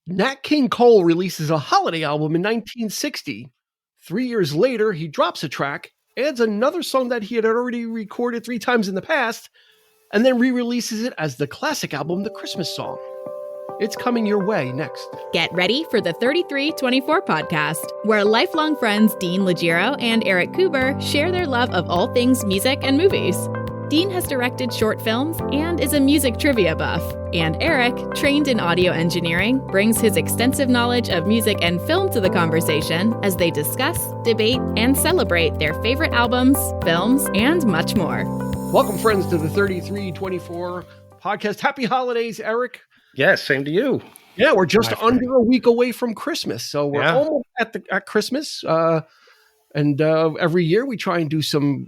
Nat King Cole releases a holiday album in 1960. 3 years later, he drops a track, adds another song that he had already recorded 3 times in the past, and then re-releases it as the classic album, The Christmas Song. It's coming your way next. Get ready for the 3324 podcast, where lifelong friends Dean Legiro and Eric Kuber share their love of all things music and movies. Dean has directed short films and is a music trivia buff. And Eric, trained in audio engineering, brings his extensive knowledge of music and film to the conversation as they discuss, debate, and celebrate their favorite albums, films, and much more. Welcome, friends, to the 3324 podcast. Happy holidays, Eric. Yes, same to you. Yeah, we're just under a week away from Christmas, so we're almost at Christmas. And every year we try and do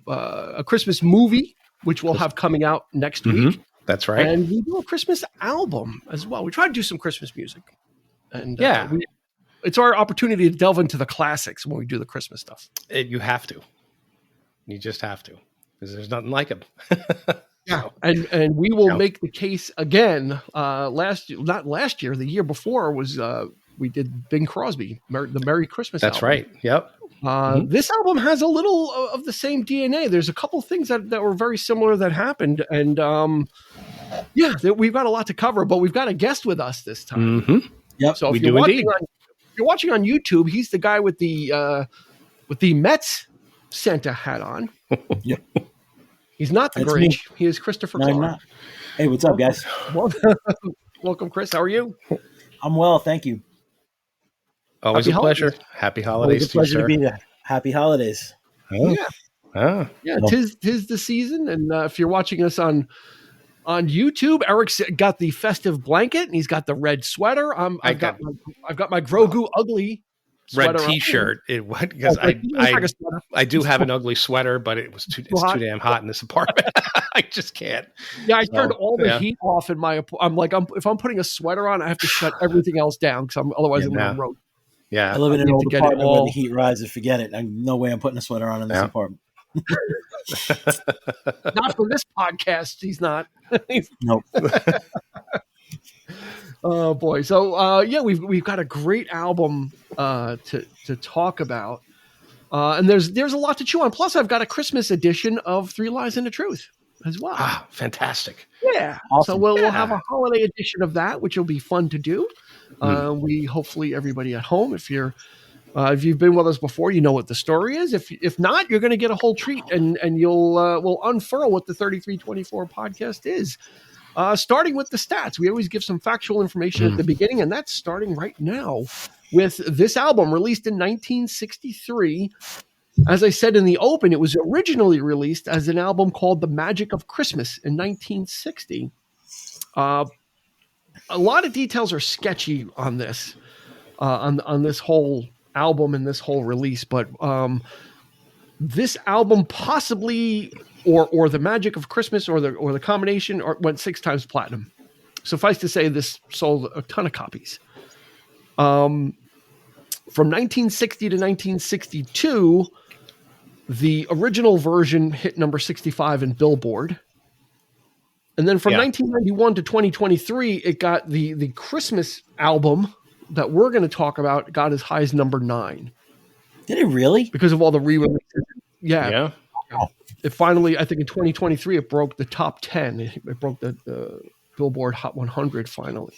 a Christmas movie, which we'll have coming out next week. That's right. And we do a Christmas album as well. We try to do some Christmas music. And it's our opportunity to delve into the classics when we do the Christmas stuff. You have to. You just have to, because there's nothing like them. Yeah, and we will make the case again. Not last year, the year before was we did Bing Crosby, the Merry Christmas That's album. right. Yep. This album has a little of the same DNA. There's a couple things that were very similar that happened, and we've got a lot to cover. But we've got a guest with us this time. Mm-hmm. Yep. So if you're watching on YouTube, he's the guy with the Mets Santa hat on. Yep. He's not the Grinch. Me. He is Christopher Clark. I'm not. Hey, what's up, guys? Welcome, Chris. How are you? I'm well, thank you. Always a pleasure. Happy holidays to you, sir. Pleasure to be here. Happy holidays. Oh. Yeah. Tis the season, and if you're watching us on YouTube, Eric's got the festive blanket, and he's got the red sweater. I've got my Grogu ugly red T-shirt. Because I do have an ugly sweater, but it's too damn hot in this apartment. I just can't. Yeah, I turned all the heat off in my. I'm like, if I'm putting a sweater on, I have to shut everything else down because otherwise I'm going to roast. Yeah, I live in an old apartment where the heat rises. Forget it. No way I'm putting a sweater on in this apartment. Not for this podcast. He's not. Nope. Oh boy! So we've got a great album to talk about, and there's a lot to chew on. Plus, I've got a Christmas edition of 3 Lies and a Truth as well. Ah, fantastic! Yeah. Awesome. So we'll have a holiday edition of that, which will be fun to do. We hopefully everybody at home, if you've been with us before, you know what the story is. If not, you're going to get a whole treat, and we'll unfurl what the 3324 podcast is. Starting with the stats, we always give some factual information at the beginning, and that's starting right now with this album released in 1963. As I said in the open, it was originally released as an album called The Magic of Christmas in 1960. A lot of details are sketchy on this, on this whole album and this whole release, but this album possibly, or The Magic of Christmas, or the combination, went 6 times platinum. Suffice to say, this sold a ton of copies. From 1960 to 1962, the original version hit number 65 in Billboard. And then from 1991 to 2023, it got the Christmas album that we're going to talk about got as high as number 9. Did it really? Because of all the re-releases. Yeah. It finally, I think in 2023, it broke the top 10. It broke the Billboard Hot 100 finally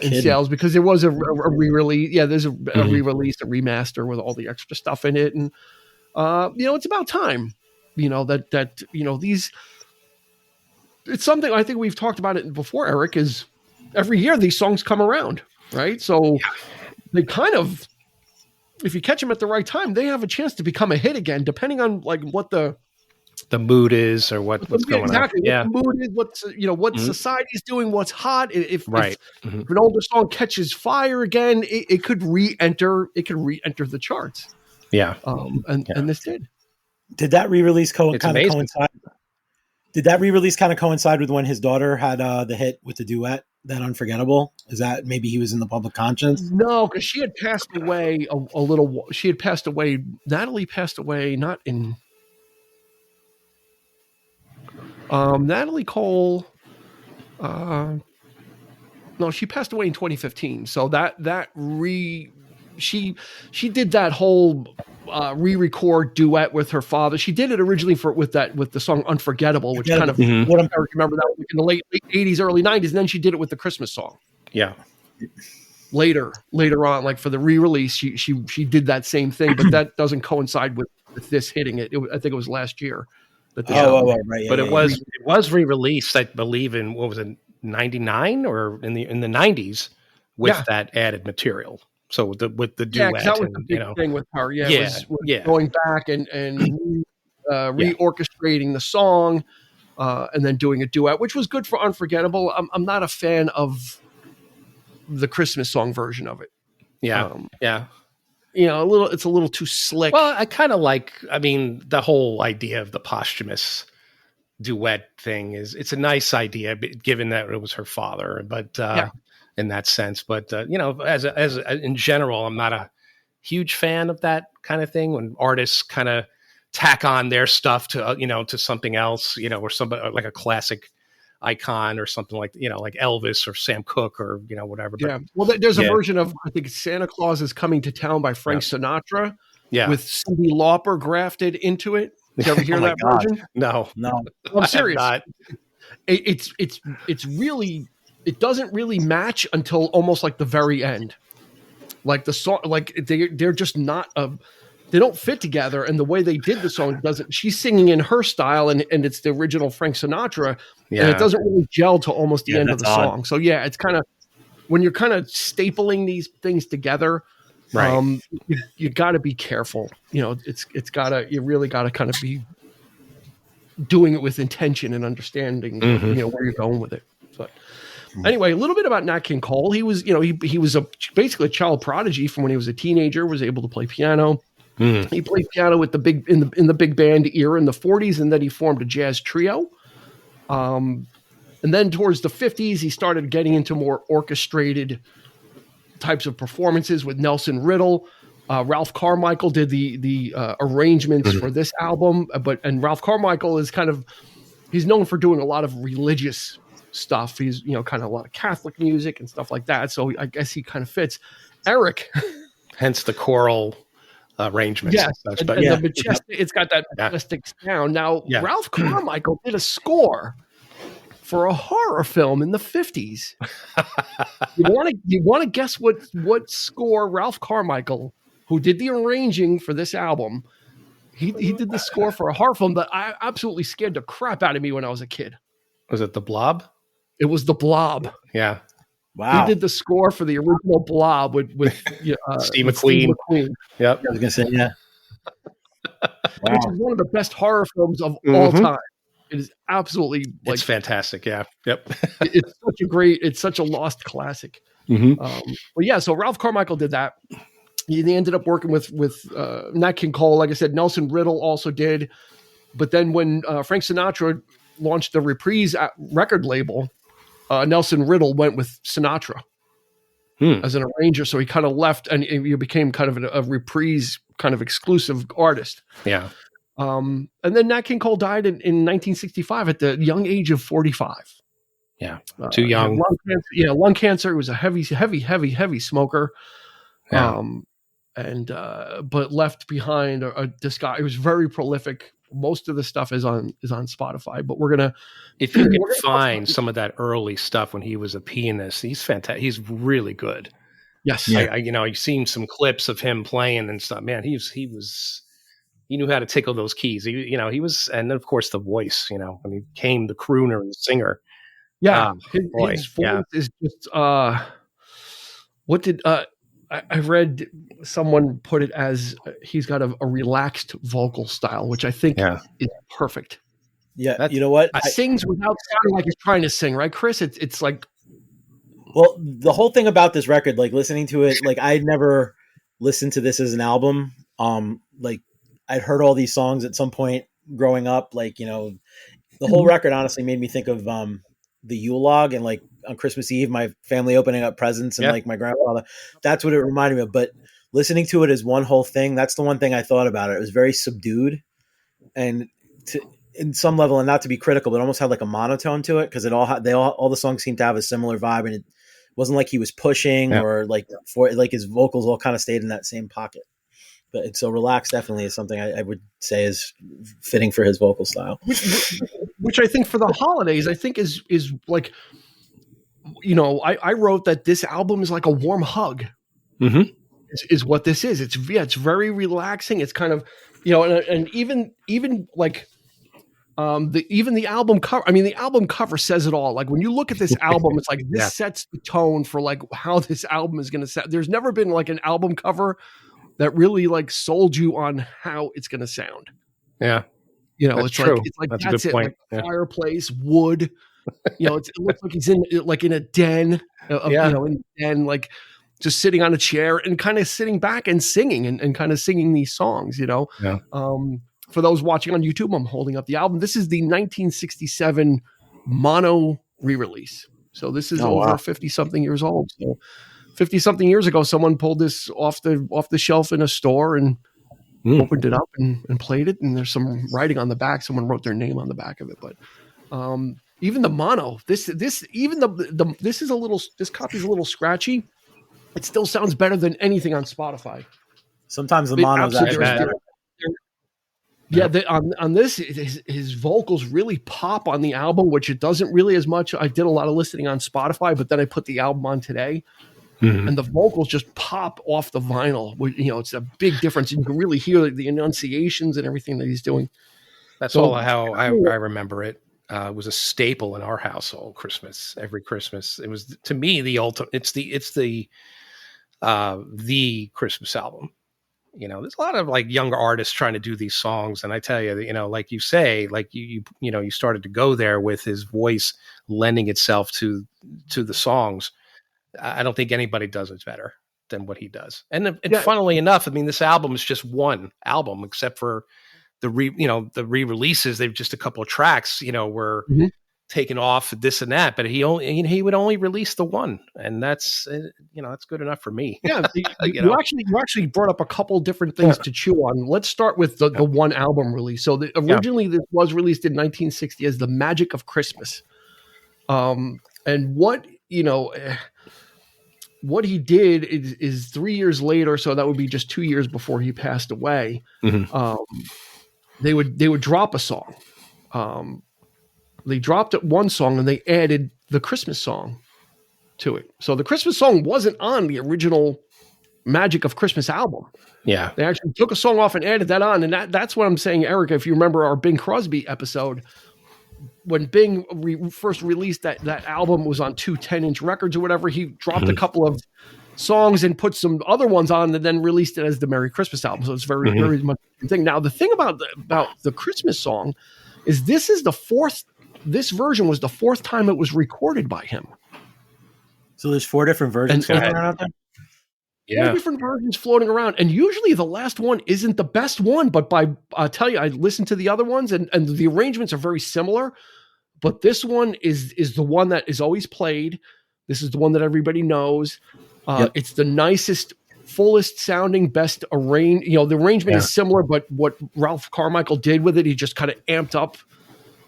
in sales, because there was a re-release. Yeah, there's a re-release, a remaster with all the extra stuff in it. And, it's about time, these... It's something I think we've talked about it before, Eric, is every year these songs come around, right? So they kind of, if you catch them at the right time, they have a chance to become a hit again, depending on like what the mood is or what's going on. What the mood is, what society's doing, what's hot. If an older song catches fire again, it could re-enter the charts. Yeah. And this did. Did that re-release kind of coincide? Did that re-release kind of coincide with when his daughter had the hit with the duet, that Unforgettable? Is that maybe he was in the public conscience? No, because she had passed away a little. She had passed away. Natalie passed away not in. Natalie Cole. No, she passed away in 2015. So she did that whole re-record duet with her father. She did it originally with the song Unforgettable, which kind of what I remember that was in the late 80s, early 90s, and then she did it with the Christmas song. Yeah. Later on, like for the re-release, she did that same thing, but that doesn't coincide with this hitting it. I think it was last year. Right. Yeah, but it was re-released, I believe, in what was it, 99 or in the 90s with that added material. So with the duet, that was the big thing with her. It was going back and reorchestrating the song, and then doing a duet, which was good for Unforgettable. I'm not a fan of the Christmas song version of it. It's a little too slick. Well, I kind of the whole idea of the posthumous duet thing it's a nice idea, given that it was her father, but in that sense, but as in general, I'm not a huge fan of that kind of thing when artists kind of tack on their stuff to to something else, or somebody like a classic icon or something like Elvis or Sam Cooke or whatever. But, there's a version of, I think, Santa Claus is Coming to Town by Frank Sinatra, with Cyndi Lauper grafted into it. Did you ever hear that version? No. I'm serious. It's really, it doesn't really match until almost like the very end. Like the song, like they're just not they don't fit together, and the way they did the song doesn't. She's singing in her style, and it's the original Frank Sinatra, and it doesn't really gel to almost the end of the song. So it's kind of, when you're kind of stapling these things together, right? You got to be careful. You really got to kind of be doing it with intention and understanding, where you're going with it. But anyway, a little bit about Nat King Cole. He was, he was basically a child prodigy from when he was a teenager. Was able to play piano. He played piano with in the big band era in the 40s, and then he formed a jazz trio. And then towards the 50s, he started getting into more orchestrated types of performances with Nelson Riddle. Ralph Carmichael did the arrangements for this album, and Ralph Carmichael is he's known for doing a lot of religious stuff. He's kind of a lot of Catholic music and stuff like that. So I guess he kind of fits. Eric, hence the choral arrangements. Yes, it's got that majestic sound. Now, Ralph Carmichael did a score for a horror film in the 50s. You want to guess what score Ralph Carmichael, who did the arranging for this album, he did the score for a horror film that I absolutely scared the crap out of me when I was a kid. Was it The Blob? It was The Blob. Yeah. Wow. He did the score for the original Blob with Steve McQueen. Yep. I was going to say, yeah. Wow. Which is one of the best horror films of all time. It is absolutely it's fantastic. Yeah. Yep. it's such a lost classic. So Ralph Carmichael did that. He ended up working with Nat King Cole. Like I said, Nelson Riddle also did. But then when Frank Sinatra launched the Reprise record label, Nelson Riddle went with Sinatra as an arranger. So he kind of left, and he became kind of a Reprise kind of exclusive artist. Yeah. And then Nat King Cole died in 1965 at the young age of 45. Yeah. Too young. Lung cancer. He was a heavy smoker. Yeah. But left behind a disc. It was very prolific. Most of the stuff is on Spotify, but if you can find some of that early stuff when he was a pianist, he's fantastic. He's really good. Yes. Yeah. You've seen some clips of him playing and stuff, man. He knew how to tickle those keys. He was, and then of course the voice, when he became the crooner and the singer. Yeah. His voice is just, I read someone put it as he's got a relaxed vocal style, which I think is perfect. Yeah. You know what? Sings without sounding like he's trying to sing, right, Chris? It's like, well, the whole thing about this record, like listening to it, like I'd never listened to this as an album. Like I'd heard all these songs at some point growing up, like, the whole record honestly made me think of, the Yule log, and like on Christmas Eve, my family opening up presents and like my grandfather, that's what it reminded me of. But listening to it as one whole thing, that's the one thing I thought about it. It was very subdued, and in some level, and not to be critical, but almost had like a monotone to it, because all the songs seem to have a similar vibe, and it wasn't like he was pushing Yeah. or like for like his vocals all kind of stayed in that same pocket. But so Relax definitely is something I would say is fitting for his vocal style. Which I think for the holidays, I think is like, you know, I wrote that this album is like a warm hug. Mm-hmm. Is what this is. It's very relaxing. It's kind of, you know, and even like the album cover. I mean, the album cover says it all. Like when you look at this album, it's like this Yeah. sets the tone for like how this album is going to sound. There's never been like an album cover that really like sold you on how it's going to sound. Yeah. You know, That's it's true. like That's a that's good it. point. Like Yeah. fireplace, wood. You know, it looks like he's in a den. Yeah. You know, in a den, like just sitting on a chair and kind of sitting back and singing and kind of singing these songs. You know, Yeah. For those watching on YouTube, I'm holding up the album. This is the 1967 mono re-release. So this is over 50 something years old. So 50 something years ago, someone pulled this off the shelf in a store and opened it up and played it. And there's some writing on the back. Someone wrote their name on the back of it. But even the mono, this even the this is a little, this copy is a little scratchy. It still sounds better than anything on Spotify. Sometimes the mono's actually better. Yeah, on this, his vocals really pop on the album, which it doesn't really as much. I did a lot of listening on Spotify, but then I put the album on today, and the vocals just pop off the vinyl. You know, it's a big difference. You can really hear the enunciations and everything that he's doing. That's all how I remember it. It was a staple in our household. Christmas, every Christmas, it was to me the ultimate. It's the Christmas album. You know, there's a lot of like younger artists trying to do these songs. And I tell you, you know, like you say, like you started to go there with his voice lending itself to the songs. I don't think anybody does it better than what he does. And funnily enough, I mean, this album is just one album, except for the re-releases. They've just a couple of tracks, you know, were taken off this and that, but he would only release the one, and that's that's good enough for me. Yeah, you actually brought up a couple different things to chew on. Let's start with the one album release. So originally this was released in 1960 as The Magic of Christmas, and what he did is 3 years later, so that would be just 2 years before he passed away. They would drop a song. They dropped one song and they added the Christmas song to it. So the Christmas song wasn't on the original Magic of Christmas album. Yeah. They actually took a song off and added that on. And that's what I'm saying, Eric, if you remember our Bing Crosby episode, when Bing first released that album was on 2 10-inch records or whatever, he dropped a couple of songs and put some other ones on and then released it as the Merry Christmas album. So it's very, very much the thing. Now, the thing about the Christmas song is this version was the fourth time it was recorded by him. So there's 4 different versions going around out there? Yeah. 4 different versions floating around. And usually the last one isn't the best one, but I'll tell you, I listened to the other ones and the arrangements are very similar, but this one is the one that is always played. This is the one that everybody knows. It's the nicest, fullest sounding, best arranged. You know, the arrangement is similar, but what Ralph Carmichael did with it, he just kind of amped up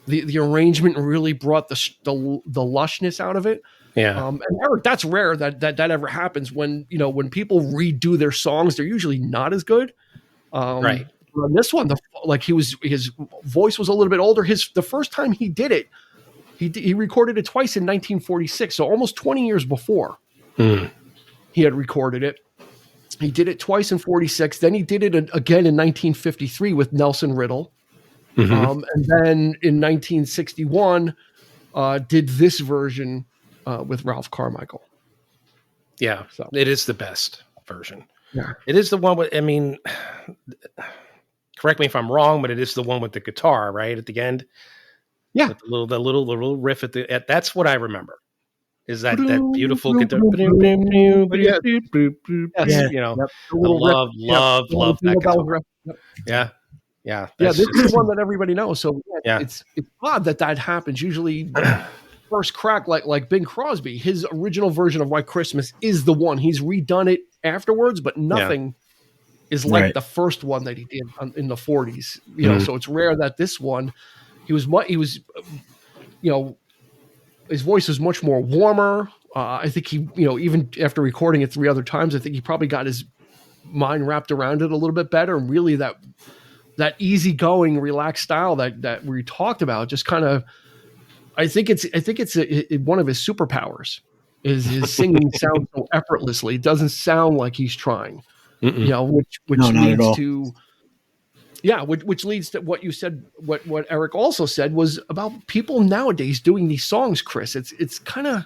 the arrangement and really brought the lushness out of it. Yeah. And Eric, that's rare that ever happens when people redo their songs. They're usually not as good. Right. On this one, his voice was a little bit older. The first time he did it, he recorded it twice in 1946. So almost 20 years before he had recorded it. He did it twice in 46. Then he did it again in 1953 with Nelson Riddle. And then in 1961, did this version with Ralph Carmichael. Yeah, so it is the best version. Yeah, it is the one with. I mean, correct me if I'm wrong, but it is the one with the guitar, right at the end. Yeah, with the little riff that's what I remember. Is that beautiful guitar? Yes, you know, love that guitar. Yeah. Yeah. This is the one that everybody knows. So it's odd that happens. Usually first crack, like Bing Crosby, his original version of White Christmas is the one. He's redone it afterwards, but nothing is like the first one that he did in the 40s. You know, so it's rare that this one, he was, his voice is much more warmer. I think he, even after recording it 3 other times, I think he probably got his mind wrapped around it a little bit better. And really that easygoing, relaxed style that we talked about, just kind of, I think it's one of his superpowers is his singing sounds so effortlessly. It doesn't sound like he's trying, which leads to, which leads to what you said, what Eric also said was about people nowadays doing these songs, Chris. It's kind of,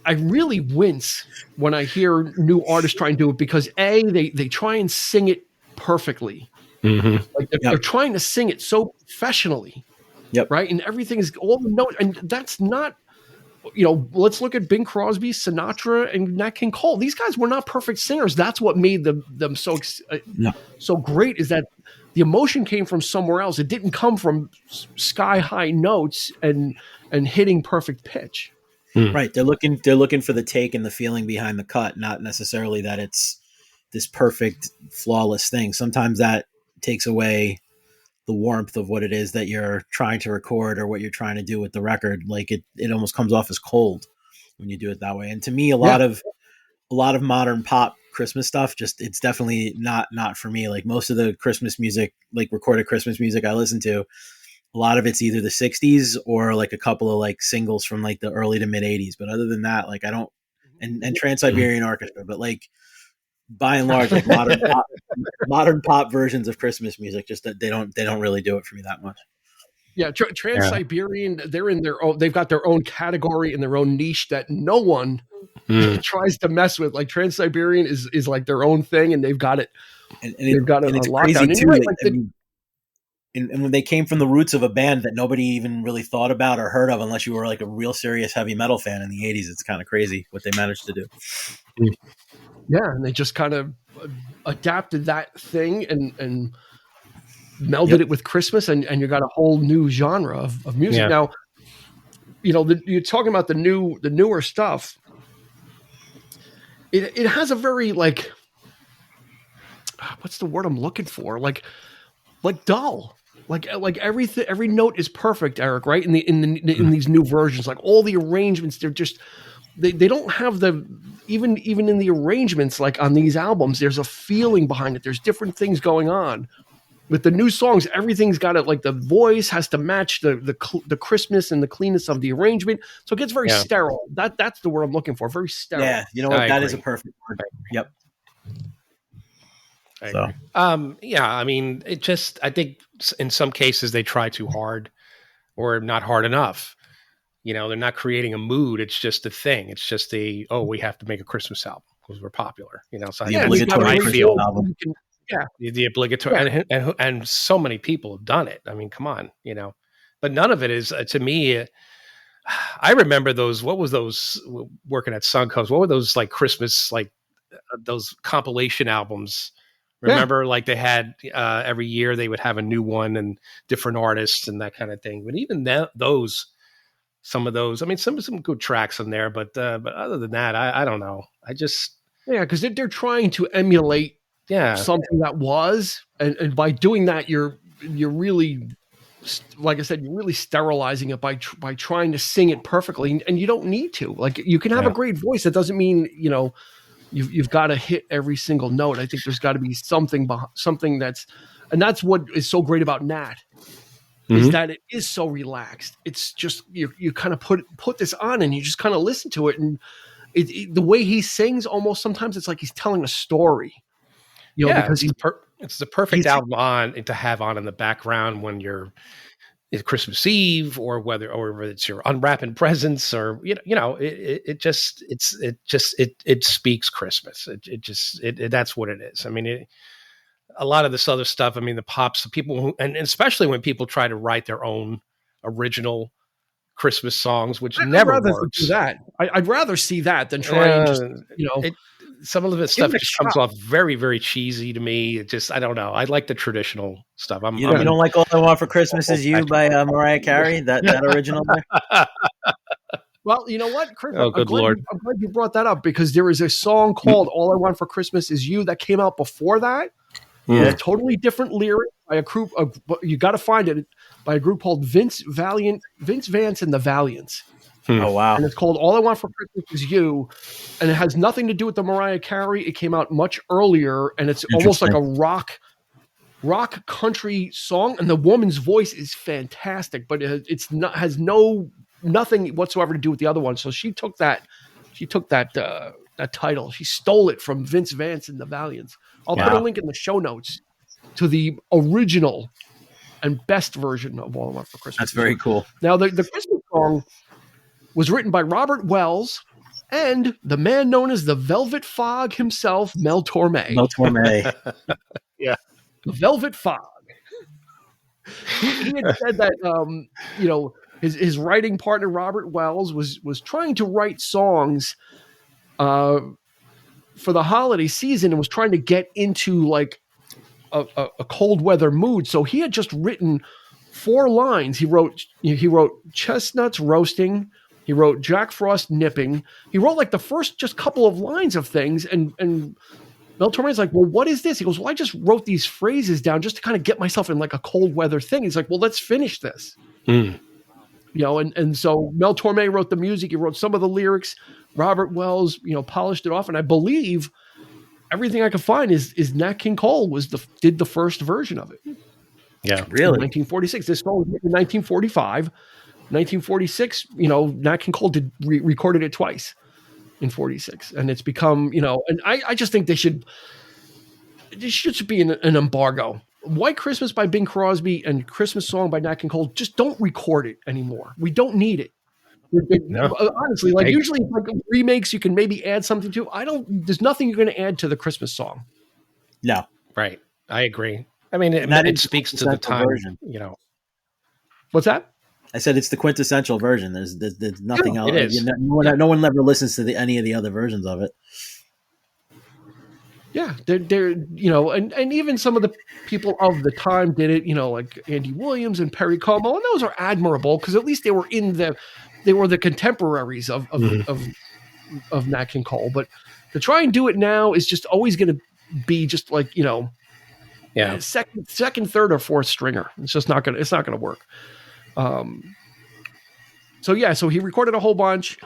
I really wince when I hear new artists try and do it because they try and sing it perfectly. Like they're trying to sing it so professionally. Yep. Right. And everything is all the notes. And that's not, let's look at Bing Crosby, Sinatra, and Nat King Cole. These guys were not perfect singers. That's what made them so great, is that the emotion came from somewhere else. It didn't come from sky high notes and hitting perfect pitch. Right. They're looking for the take and the feeling behind the cut, not necessarily that it's this perfect, flawless thing. Sometimes that takes away the warmth of what it is that you're trying to record or what you're trying to do with the record. Like it almost comes off as cold when you do it that way. And to me, a lot of modern pop Christmas stuff, it's definitely not for me. Like most of the Christmas music, like recorded Christmas music I listen to, a lot of it's either the 60s or like a couple of like singles from like the early to mid 80s. But other than that, like I don't, and Trans-Siberian Orchestra, but like by and large, like modern pop versions of Christmas music, just that they don't really do it for me that much. Yeah, Trans-Siberian, they're in their own. They've got their own category and their own niche that no one tries to mess with. Like Trans-Siberian is like their own thing, and they've got it. And they've got it. It's crazy too. And when they came from the roots of a band that nobody even really thought about or heard of, unless you were like a real serious heavy metal fan in the 80s, it's kind of crazy what they managed to do. Yeah, and they just kind of adapted that thing and melded it with Christmas, and you got a whole new genre of music. Yeah. Now, you're talking about the newer stuff. It has a very like, what's the word I'm looking for? Like dull. Like everything, every note is perfect, Eric. Right? In these new versions, like all the arrangements, they're just they don't have the even in the arrangements, like on these albums, there's a feeling behind it. There's different things going on. With the new songs, everything's got it. Like the voice has to match the crispness and the cleanness of the arrangement, so it gets very sterile. That's the word I'm looking for. Very sterile. Yeah, you know what? That is a perfect word. Yep. So, I mean, I think in some cases they try too hard or not hard enough. They're not creating a mood. It's just a thing. It's just we have to make a Christmas album because we're popular. So the obligatory I feel album. The obligatory, and so many people have done it. I mean, come on, but none of it is to me. I remember those. What was those working at Suncoast? What were those like Christmas, like those compilation albums? Remember, like they had every year they would have a new one and different artists and that kind of thing. But even some of those, I mean, some good tracks in there, but other than that, I don't know. Because they're trying to emulate something that was, and by doing that, you're really, like I said, you're really sterilizing it by trying to sing it perfectly, and you don't need to. Like you can have a great voice. That doesn't mean you've got to hit every single note. I think there's got to be something that's what is so great about Nat. Is that it is so relaxed. It's just you kind of put this on and you just kind of listen to it, and the way he sings, almost sometimes it's like he's telling a story. Because it's the perfect album to have on in the background when you're it's Christmas Eve, or whether it's your unwrapping presents, or it speaks Christmas. That's what it is. I mean, a lot of this other stuff. I mean, the pops, people and especially when people try to write their own original Christmas songs, which never works. Do that. I'd rather see that than try and just, some of the stuff just comes off very, very cheesy to me. It just, I don't know. I like the traditional stuff. You don't like All I Want for Christmas Is You by Mariah Carey? That original there? Well, you know what, Chris? Oh, good Lord. I'm glad you brought that up, because there is a song called All I Want for Christmas Is You that came out before that. A totally different lyric by a group of, you got to find it, by a group called Vince Vance and the Valiants. Oh, wow. And it's called All I Want for Christmas Is You. And it has nothing to do with the Mariah Carey. It came out much earlier, and it's almost like a rock country song. And the woman's voice is fantastic, but it's not, has nothing whatsoever to do with the other one. So she took that title. She stole it from Vince Vance and the Valiants. I'll put a link in the show notes to the original and best version of All I Want for Christmas. That's very cool. Now, the Christmas song was written by Robert Wells and the man known as the Velvet Fog himself, Mel Torme. Mel Torme. Yeah. The Velvet Fog. He had said that, his writing partner, Robert Wells, was trying to write songs for the holiday season and was trying to get into like a cold weather mood. So he had just written 4 lines. He wrote chestnuts roasting. He wrote Jack Frost nipping. He wrote like the first just couple of lines of things. And Mel Torme's like, well, what is this? He goes, well, I just wrote these phrases down just to kind of get myself in like a cold weather thing. He's like, well, let's finish this. And so Mel Torme wrote the music. He wrote some of the lyrics. Robert Wells, polished it off. And I believe everything I could find is Nat King Cole did the first version of it. Yeah, really. In 1946. This song was in 1945. 1946, Nat King Cole recorded it twice in 46. And it's become, and I just think there should be an embargo. White Christmas by Bing Crosby and Christmas Song by Nat King Cole, just don't record it anymore. We don't need it. No. Honestly, like usually like remakes, you can maybe add something to. There's nothing you're going to add to the Christmas song. No. Right. I agree. I mean, it speaks to the time, version. What's that? I said it's the quintessential version. There's nothing else. It is. No one ever listens to any of the other versions of it. Yeah, they're and even some of the people of the time did it, like Andy Williams and Perry Como, and those are admirable because at least they were the contemporaries of Nat King Cole. But to try and do it now is just always going to be just like second, third, or fourth stringer. It's just not gonna work. So he recorded a whole bunch.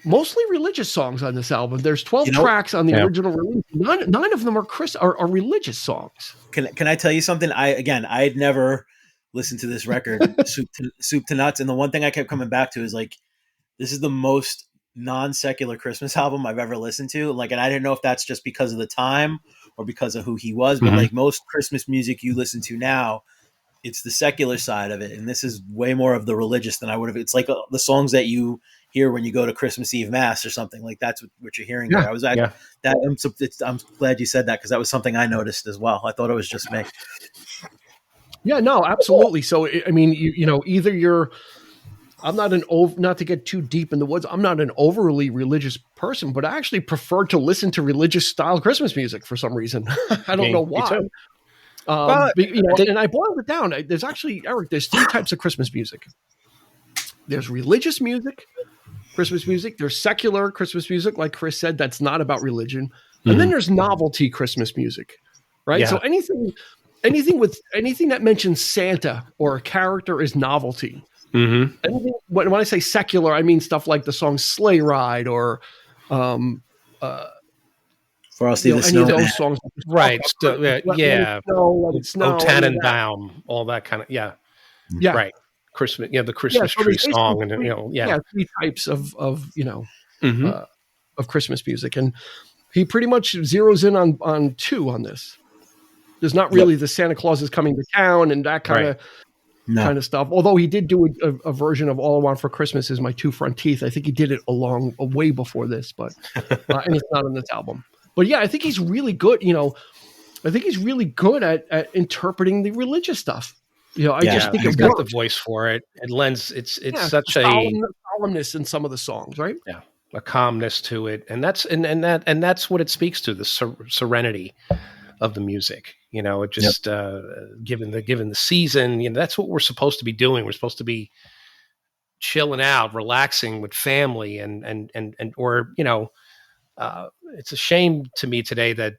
Mostly religious songs on this album. There's 12 tracks on the original release. Nine of them are religious songs. Can I tell you something? I had never listened to this record, Soup to Nuts, and the one thing I kept coming back to is like, this is the most non-secular Christmas album I've ever listened to. Like, and I didn't know if that's just because of the time or because of who he was, but like most Christmas music you listen to now, it's the secular side of it, and this is way more of the religious than I would have. It's like the songs that you hear when you go to Christmas Eve Mass or something. Like that's what you're hearing there. I'm glad you said that because that was something I noticed as well. I thought it was just me. Yeah, no, absolutely. So I mean, either I'm not not to get too deep in the woods, I'm not an overly religious person, but I actually prefer to listen to religious style Christmas music for some reason. I don't know why. And I boiled it down. There's actually, Eric, there's 3 types of Christmas music. There's religious music, Christmas music. There's secular Christmas music, like Chris said, that's not about religion. And then there's novelty Christmas music, right? Yeah. So anything that mentions Santa or a character is novelty. Anything, when I say secular, I mean stuff like the song "Sleigh Ride" or Frosty the Snowman. Those songs, right? Snow, Tannenbaum, all that kind of right. Christmas, the Christmas tree song, and 3 types of Christmas music, and he pretty much zeroes in on 2 on this. There's not really the Santa Claus is coming to town and that kind of stuff. Although he did do a version of All I Want for Christmas is My 2 Front Teeth. I think he did it way before this, but and it's not on this album. But yeah, I think he's really good. I think he's really good at interpreting the religious stuff. I just think he's got the voice for it. It lends it's such a solemnness in some of the songs, right? Yeah, a calmness to it, and that's what it speaks to, the serenity of the music. It just given the season, that's what we're supposed to be doing. We're supposed to be chilling out, relaxing with family, and it's a shame to me today that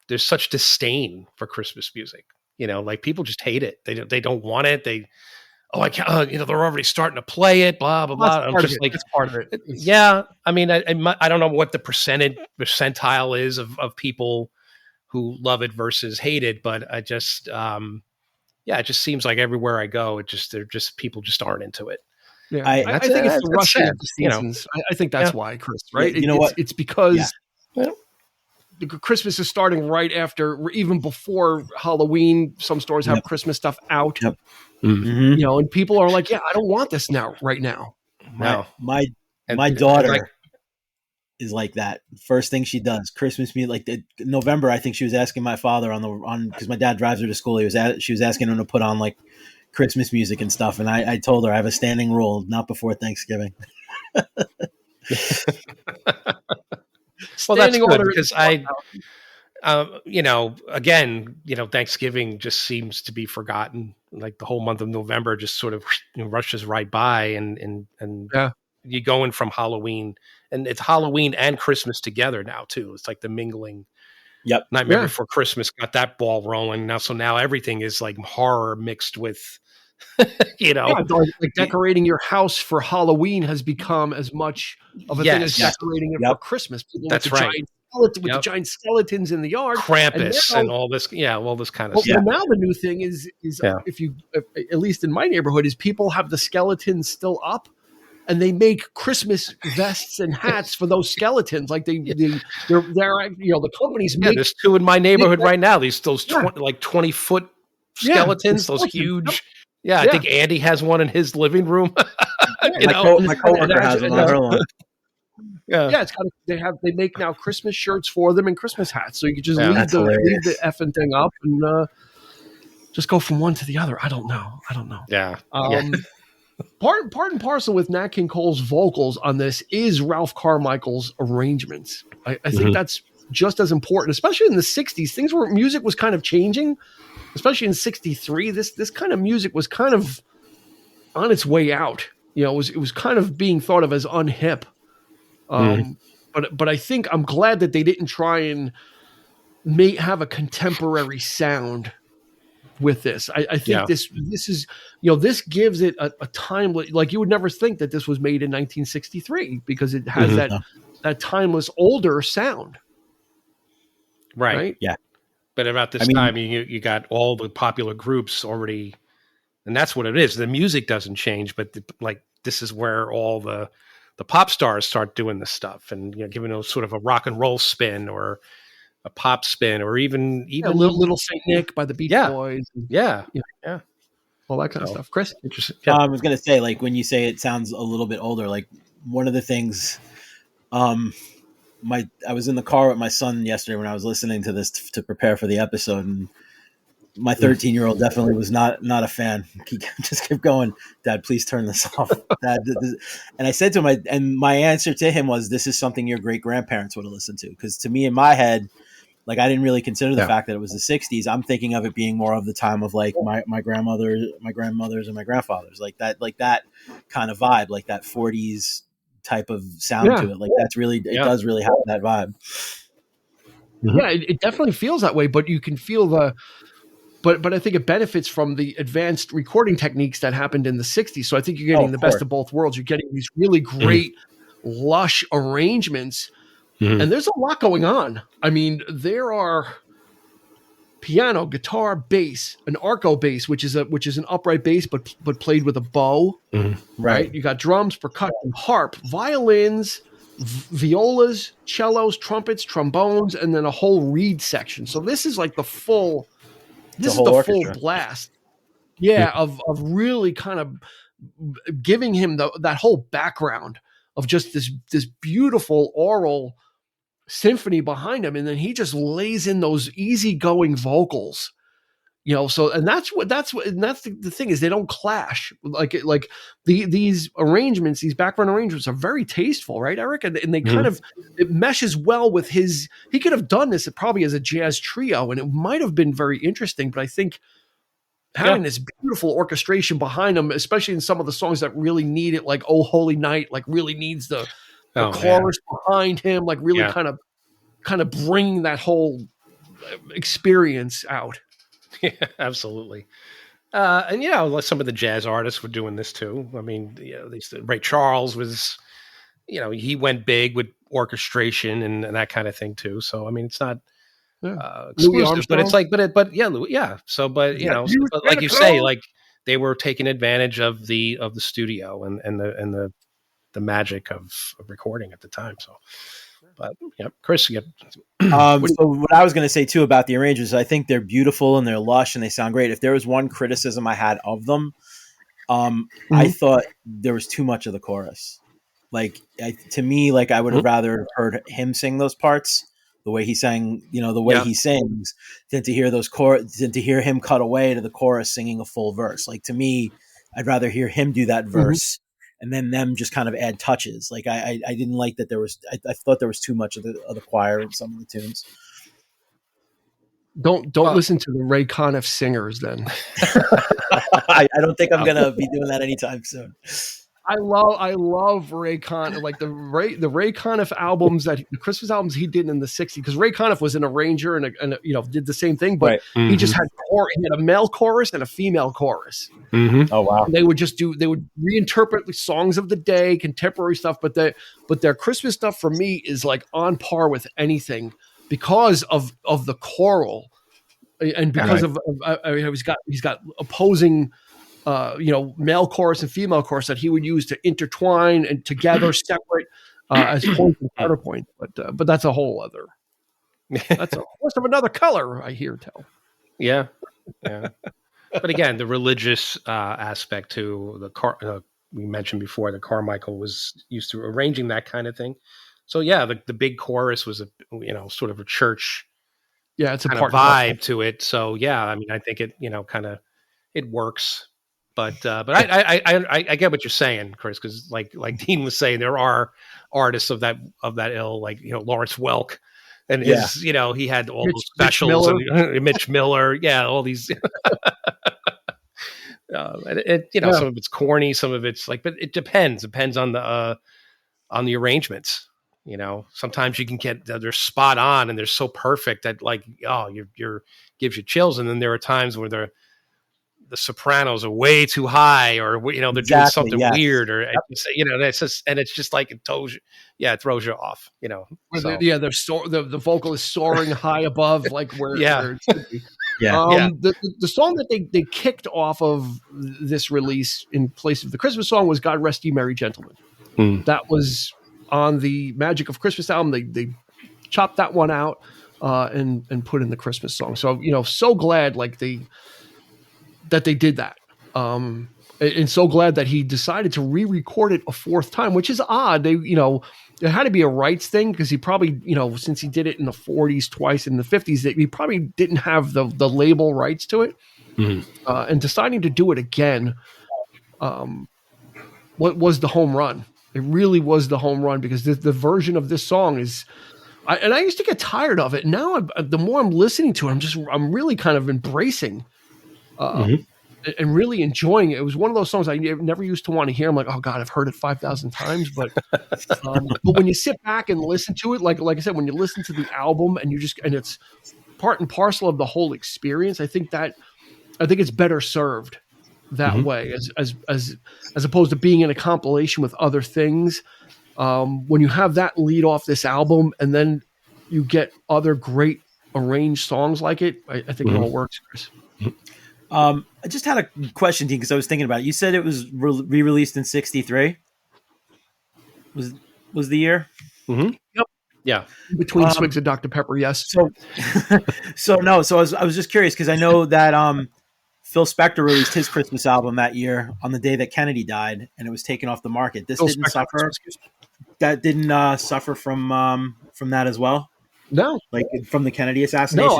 there's such disdain for Christmas music. Like people just hate it. They don't want it. they're already starting to play it, blah blah blah. I'm just like, that's part of it. Yeah, I mean, I don't know what the percentile is of people who love it versus hate it, but I just, it just seems like everywhere I go, people just aren't into it. Yeah, I think it's the rushing of the seasons. I think that's why, Chris. Right? Yeah, you know what? It's because Yeah. the Christmas is starting right after, even before Halloween. Some stores have Christmas stuff out. Yep. Mm-hmm. And people are like, "Yeah, I don't want this right now." My daughter is like that. First thing she does, Christmas music. Like November, I think she was asking my father because my dad drives her to school. She was asking him to put on like Christmas music and stuff, and I told her I have a standing rule: not before Thanksgiving. Well, that's good because again, Thanksgiving just seems to be forgotten. Like the whole month of November just sort of rushes right by, and you're going from Halloween, and it's Halloween and Christmas together now too. It's like the mingling. Yep. Nightmare Before Christmas got that ball rolling now. So now everything is like horror mixed with, like decorating your house for Halloween has become as much of a thing as decorating it for Christmas. People That's with right. The giant skeletons in the yard, Krampus, and all this, all this kind of stuff. Now the new thing is if at least in my neighborhood, is people have the skeletons still up, and they make Christmas vests and hats for those skeletons. Like they're the companies make. There's two in my neighborhood right now. Those 20-foot skeletons, those huge. Yeah, I think Andy has one in his living room. My coworker has one. It's they make now Christmas shirts for them and Christmas hats, so you can just leave the effing thing up and just go from one to the other. I don't know. Yeah. Part and parcel with Nat King Cole's vocals on this is Ralph Carmichael's arrangements. I think that's just as important, especially in the 60s. Things where music was kind of changing, especially in 63. This kind of music was kind of on its way out. It was kind of being thought of as unhip. But I think I'm glad that they didn't try and have a contemporary sound with this. I think this is, this gives it a time, like you would never think that this was made in 1963 because it has that timeless older sound. Right. Yeah. But about this time, you got all the popular groups already, and that's what it is. The music doesn't change, but this is where all the pop stars start doing this stuff and giving those sort of a rock and roll spin or a pop spin, or even Little Saint Nick by the Beach Boys. Yeah. All that kind of stuff. Chris? Interesting. I was going to say, like, when you say it sounds a little bit older, like one of the things, I was in the car with my son yesterday when I was listening to this to prepare for the episode, and my 13-year-old definitely was not a fan. He just kept going, "Dad, please turn this off." Dad, and I said to him, and my answer to him was, "This is something your great grandparents would have listened to." Because to me, in my head, like I didn't really consider the fact that it was the 60s. I'm thinking of it being more of the time of like my grandmothers, and my grandfathers, like that kind of vibe, like that 40s type of sound to it. Like that's really it does really have that vibe. Yeah, it definitely feels that way, but you can feel but I think it benefits from the advanced recording techniques that happened in the 60s. So I think you're getting the best of both worlds. You're getting these really great, lush arrangements, and there's a lot going on. I mean, there are piano, guitar, bass, an arco bass, which is an upright bass, but played with a bow. Right? You got drums, percussion, harp, violins, violas, cellos, trumpets, trombones, and then a whole reed section. So this is like the full. This is the full blast, of really kind of giving him that whole background of just this beautiful oral symphony behind him, and then he just lays in those easygoing vocals, So, and that's the thing is they don't clash. Like these arrangements, these background arrangements are very tasteful, right, Eric? And they kind of it meshes well with his. He could have done this probably as a jazz trio, and it might have been very interesting. But I think having this beautiful orchestration behind him, especially in some of the songs that really need it, like "Oh Holy Night," like really needs the chorus behind him, like really kind of bringing that whole experience out. Yeah, absolutely. And like some of the jazz artists were doing this too. I mean, Ray Charles was, he went big with orchestration and that kind of thing too. So I mean, it's not exclusive, but it's like, yeah. So, but but like you say, like they were taking advantage of the studio and the magic of recording at the time. So, but yeah, Chris, so what I was going to say too about the arrangements, I think they're beautiful and they're lush and they sound great. If there was one criticism I had of them, I thought there was too much of the chorus. Like to me, like I would have rather heard him sing those parts the way he sang, the way he sings, than to hear than to hear him cut away to the chorus singing a full verse. Like to me, I'd rather hear him do that verse and then them just kind of add touches. Like I didn't like that there was. I thought there was too much of the choir in some of the tunes. Don't listen to the Ray Conniff singers then. I don't think I'm gonna be doing that anytime soon. I love Ray Conniff, like the Ray Conniff albums, the Christmas albums he did in the 60s, because Ray Conniff was an arranger and did the same thing, but he just had he had a male chorus and a female chorus. Oh wow! And they would reinterpret the songs of the day, contemporary stuff, but their Christmas stuff for me is like on par with anything because of the choral and because he's got opposing. Male chorus and female chorus that he would use to intertwine and together separate as point and counterpoint. But that's a whole other. That's a horse of another color, I hear tell. Yeah. But again, the religious aspect to we mentioned before that Carmichael was used to arranging that kind of thing. So yeah, the big chorus was sort of a church. Yeah, it's a kind of vibe to it. So yeah, I mean, I think it kind of it works. But I get what you're saying, Chris, because like Dean was saying, there are artists of that ilk, like Lawrence Welk, and his he had all those specials, and Mitch Miller, all these. Some of it's corny, some of it's like, but it depends on the arrangements. Sometimes you can get they're spot on and they're so perfect that like you're gives you chills, and then there are times where the sopranos are way too high, or they're doing something weird, or it's just, and it's just like it throws you off. So. The vocal is soaring high above, like where it should be. The song that they kicked off of this release in place of the Christmas song was "God Rest Ye Merry Gentlemen." That was on the Magic of Christmas album. They chopped that one out and put in the Christmas song. So so glad that they did that. And so glad that he decided to re-record it a fourth time, which is odd. There had to be a rights thing because he probably, since he did it in the 40s twice in the 50s, that he probably didn't have the label rights to it. And deciding to do it again, what was the home run? It really was the home run because the version of this song is, I used to get tired of it. Now, the more I'm listening to it, I'm really kind of embracing and really enjoying it. It was one of those songs I never used to want to hear. I'm like, oh God, I've heard it 5,000 times. But when you sit back and listen to it, like I said, when you listen to the album and it's part and parcel of the whole experience, I think it's better served that way as opposed to being in a compilation with other things. When you have that lead off this album and then you get other great arranged songs like it, I think it all works, Chris. I just had a question, Dean, because I was thinking about it. You said it was re-released in '63. Was the year? Yep. Yeah. Between swigs of Dr. Pepper, yes. So I was just curious because I know that Phil Spector released his Christmas album that year on the day that Kennedy died, and it was taken off the market. This didn't suffer. That didn't suffer from that as well. No, like from the Kennedy assassination. No,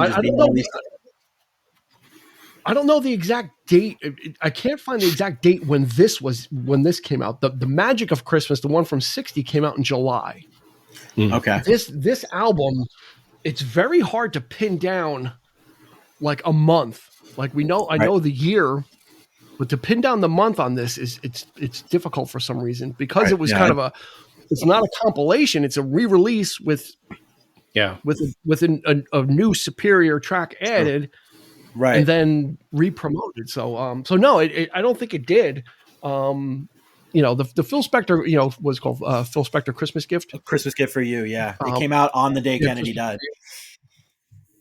I don't know the exact date. I can't find the exact date when this came out. The Magic of Christmas, the one from '60, came out in July. Okay. This album, it's very hard to pin down like a month. Like I know the year, but to pin down the month on this it's difficult for some reason because it was kind of it's not a compilation. It's a re-release with a new superior track added. right. and then re-promoted. So no, I don't think it did. The Phil Spector, was called Phil Spector Christmas Gift. A Christmas Gift for You. Yeah, it came out on the day Kennedy died.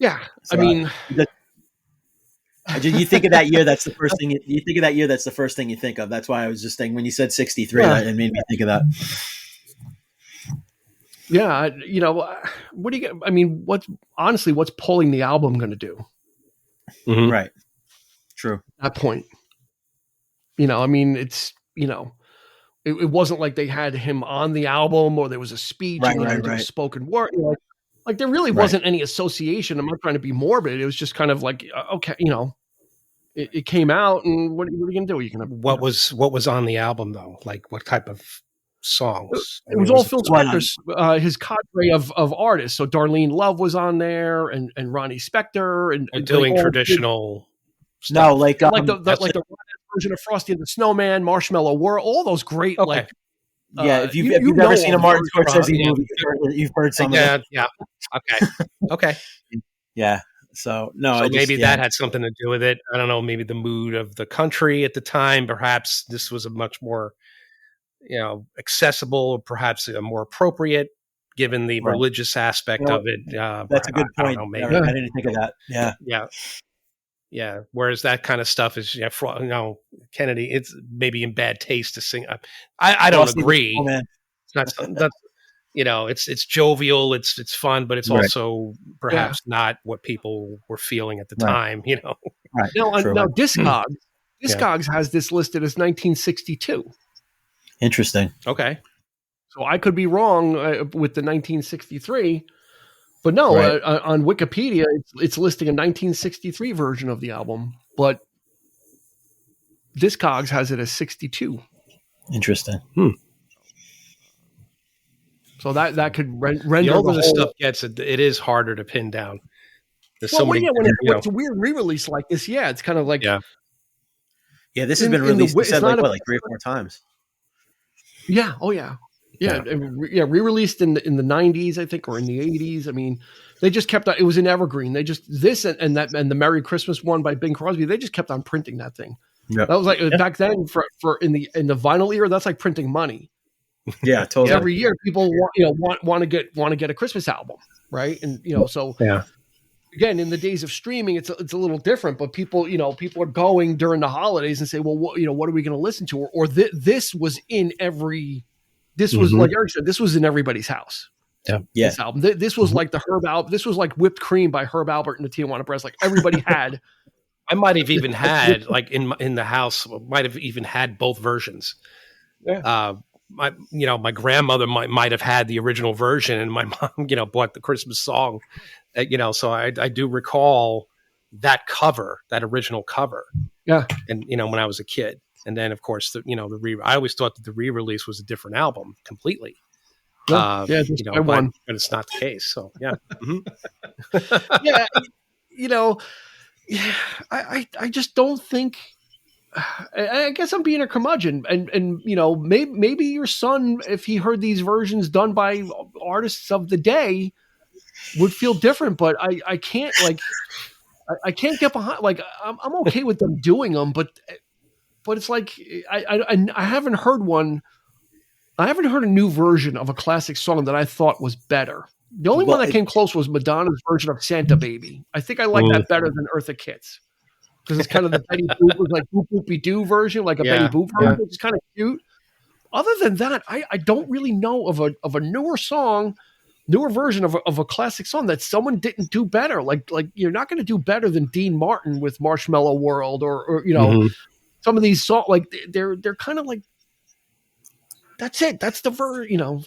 Yeah, So, I mean, you think of that year. That's the first thing you think of that year. That's the first thing you think of. That's why I was just thinking when you said 63, it made me think of that. Yeah, what do you get? I mean, what's pulling the album going to do? Mm-hmm. Right. True. At that point, I mean, it's it wasn't like they had him on the album or there was a speech and a spoken word. Like there really wasn't any association. I'm not trying to be morbid. It was just kind of like, okay, it came out, and what are you going to do? You can. What was on the album though? Like what type of songs? It was all Phil Spector's, his cadre of artists. So Darlene Love was on there, and Ronnie Spector, and doing traditional. Stuff. No, like the version of Frosty and the Snowman, Marshmallow World, all those great like. Yeah, if you've never seen a Martin Scorsese movie, you've heard some of them. Yeah. Okay. Yeah. So no, so maybe that had something to do with it. I don't know. Maybe the mood of the country at the time. Perhaps this was a much more, accessible, perhaps a more appropriate, given the religious aspect of it. That's a good point. I didn't think of that. Yeah. Whereas that kind of stuff is, Kennedy, it's maybe in bad taste to sing. I don't agree. It's not. It's jovial. It's fun, but it's also perhaps not what people were feeling at the time. Right. Now Discogs has this listed as 1962. Interesting. Okay. So I could be wrong with the 1963. But no, on Wikipedia, it's listing a 1963 version of the album, but Discogs has it as 62. Interesting. So that could render the older the stuff gets, it is harder to pin down. There's so many. When it's a weird re-release like this, it's kind of like yeah. This has been released. You said like 3 or 4 times. Yeah. Oh yeah. Yeah, re-released in the 90s, I think, or in the 80s. I mean, they just kept on. It was an evergreen. They just and the Merry Christmas one by Bing Crosby. They just kept on printing that thing. Yep. That was like back then for in the vinyl era. That's like printing money. Yeah, totally. Every year, people want to get a Christmas album, right? And so again, in the days of streaming, it's a little different. But people are going during the holidays and say, well, what are we going to listen to? Or this was in every. This was like Eric said. This was in everybody's house. Yeah. This album. This was like the Herb Albert. This was like Whipped Cream by Herb Albert and the Tijuana Brass. Like everybody had. I might have even had like in the house. Might have even had both versions. Yeah. My grandmother might have had the original version, and my mom, bought the Christmas song. So I do recall that cover, that original cover. Yeah. And when I was a kid. And then, of course, I always thought that the re-release was a different album completely. But it's not the case. So, yeah. I just don't think. I guess I'm being a curmudgeon, and maybe your son, if he heard these versions done by artists of the day, would feel different. But I can't I can't get behind. Like I'm okay with them doing them, but it's like I haven't heard one. I haven't heard a new version of a classic song that I thought was better. The only one that came close was Madonna's version of Santa Baby. I think I like that better than Eartha Kitt's because it's kind of the Betty Boop, like Boop Boopy Doo version, like a Betty Boop version, which is kind of cute. Other than that, I don't really know of a newer song, newer version of a classic song that someone didn't do better. Like you're not going to do better than Dean Martin with Marshmallow World or some of these songs, like they're kind of like, that's it. That's the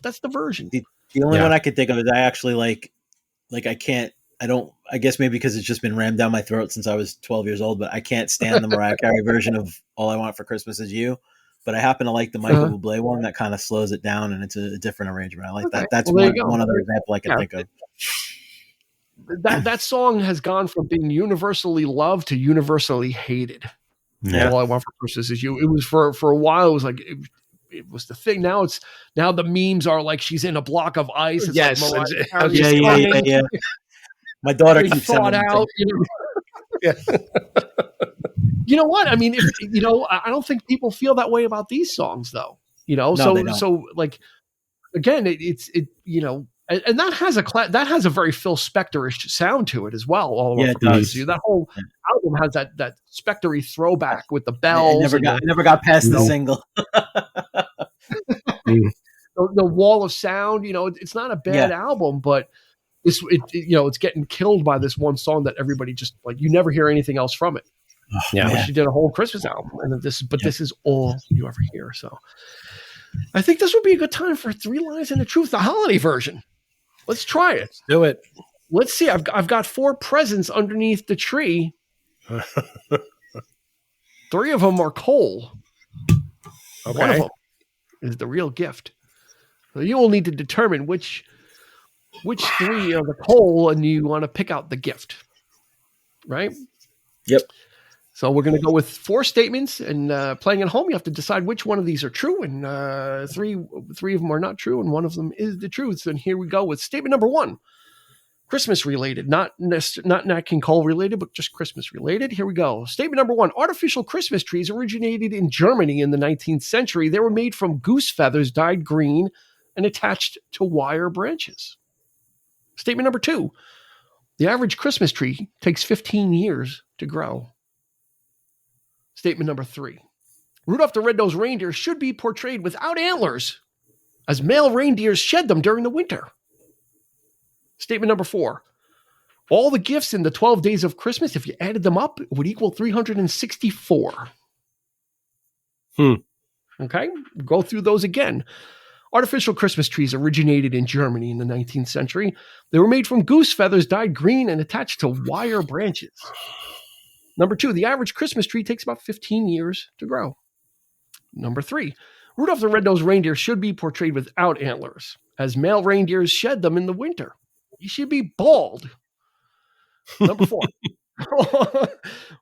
that's the version. The only one I could think of is I actually I guess maybe because it's just been rammed down my throat since I was 12 years old, but I can't stand the Mariah Carey version of All I Want for Christmas Is You. But I happen to like the Michael Bublé one that kind of slows it down and it's a different arrangement. I like that. That's one other example I can think of. That song has gone from being universally loved to universally hated. Yeah. All I Want for Christmas Is You. It was for a while. It was like it was the thing. Now the memes are like she's in a block of ice. It's yes, like yeah. My daughter keeps thought out. Yeah. You know what? I mean, if I don't think people feel that way about these songs, though. No, they don't. So like again, and that has a very Phil Spector-ish sound to it as well. All Yeah, over it does. that whole album has that Spector-y throwback with the I bells. never got past the single. The wall of sound. It's not a bad album, but it's getting killed by this one song that everybody just like. You never hear anything else from it. Yeah, she did a whole Christmas album, and this is all you ever hear. So, I think this would be a good time for 3 Lies and the Truth, the holiday version. Let's try it. Let's do it. Let's see. I've got 4 presents underneath the tree. 3 of them are coal. Okay. One of them is the real gift. So you will need to determine which 3 are the coal, and you want to pick out the gift, right? Yep. So we're going to go with 4 statements, and playing at home, you have to decide which one of these are true, and 3 of them are not true, and one of them is the truth. And here we go with statement number 1, Christmas related, not Nat King Cole related, but just Christmas related. Here we go. Statement number 1: artificial Christmas trees originated in Germany in the 19th century. They were made from goose feathers dyed green and attached to wire branches. Statement number 2: the average Christmas tree takes 15 years to grow. Statement number 3: Rudolph the Red-Nosed Reindeer should be portrayed without antlers, as male reindeers shed them during the winter. Statement number 4: all the gifts in the 12 days of Christmas, if you added them up, it would equal 364. Okay, go through those again. Artificial Christmas trees originated in Germany in the 19th century. They were made from goose feathers dyed green and attached to wire branches. Number 2, the average Christmas tree takes about 15 years to grow. Number 3, Rudolph the Red-Nosed Reindeer should be portrayed without antlers, as male reindeers shed them in the winter. He should be bald. Number 4,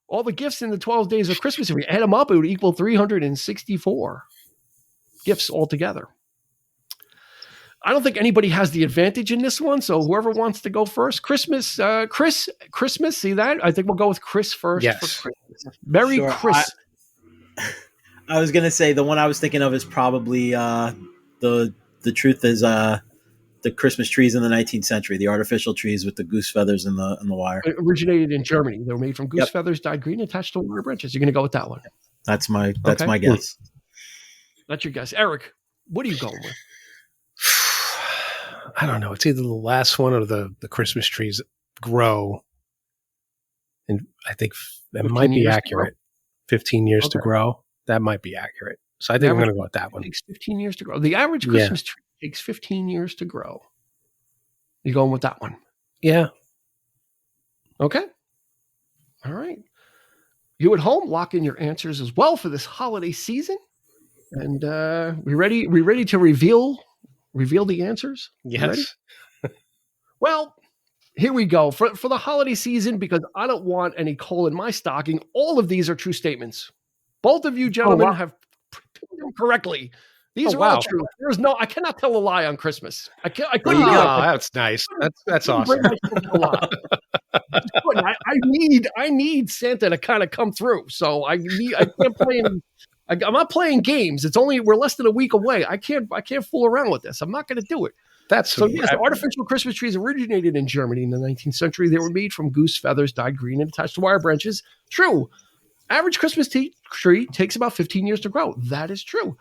all the gifts in the 12 days of Christmas, if we add them up, it would equal 364 gifts altogether. I don't think anybody has the advantage in this one, so whoever wants to go first. Christmas, see that? I think we'll go with Chris first. Yes. For Christmas. Merry Chris. I was going to say the one I was thinking of is probably the truth is the Christmas trees in the 19th century, the artificial trees with the goose feathers and the wire. It originated in Germany. They were made from goose feathers dyed green attached to wire branches. You're going to go with that one. That's my guess. That's your guess. Eric, what are you going with? I don't know. It's either the last one or the Christmas trees grow. And I think that might be accurate. 15 years to grow. That might be accurate. So I think I'm going to go with that one. It takes 15 years to grow. The average Christmas tree takes 15 years to grow. You going with that one? Yeah. Okay. All right. You at home, lock in your answers as well for this holiday season. And we ready to reveal the answers? Yes. Well, here we go. For the holiday season, because I don't want any coal in my stocking, all of these are true statements. Both of you gentlemen have put them correctly. These are all true. I cannot tell a lie on Christmas. I couldn't. Oh, that's nice. That's awesome. I need Santa to kind of come through. So I can't play I'm not playing games. We're less than a week away. I can't fool around with this. I'm not going to do it. Artificial Christmas trees originated in Germany in the 19th century. They were made from goose feathers dyed green and attached to wire branches. True. Average Christmas tree takes about 15 years to grow. That is true.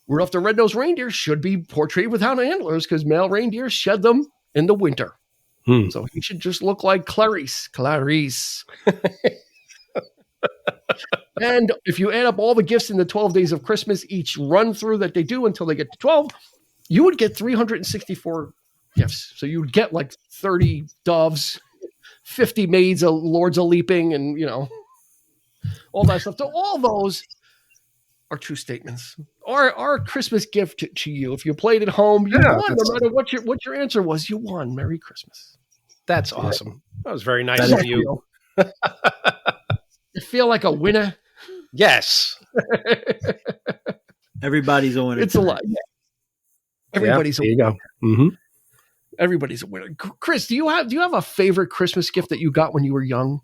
Rudolph the Red-Nosed Reindeer should be portrayed without antlers because male reindeers shed them in the winter. So he should just look like Clarice. And if you add up all the gifts in the 12 days of Christmas, each run through that they do until they get to 12, you would get 364 gifts. So you would get like 30 doves, 50 maids, lords a leaping, and all that stuff. So all those are true statements. Our Christmas gift to you. If you played at home, you won. No matter what your answer was, you won. Merry Christmas. That's awesome. That was very nice of you. You feel like a winner? Yes. Everybody's a winner. It's a lot. Everybody's a winner. There you go. Everybody's a winner. Chris, do you have a favorite Christmas gift that you got when you were young?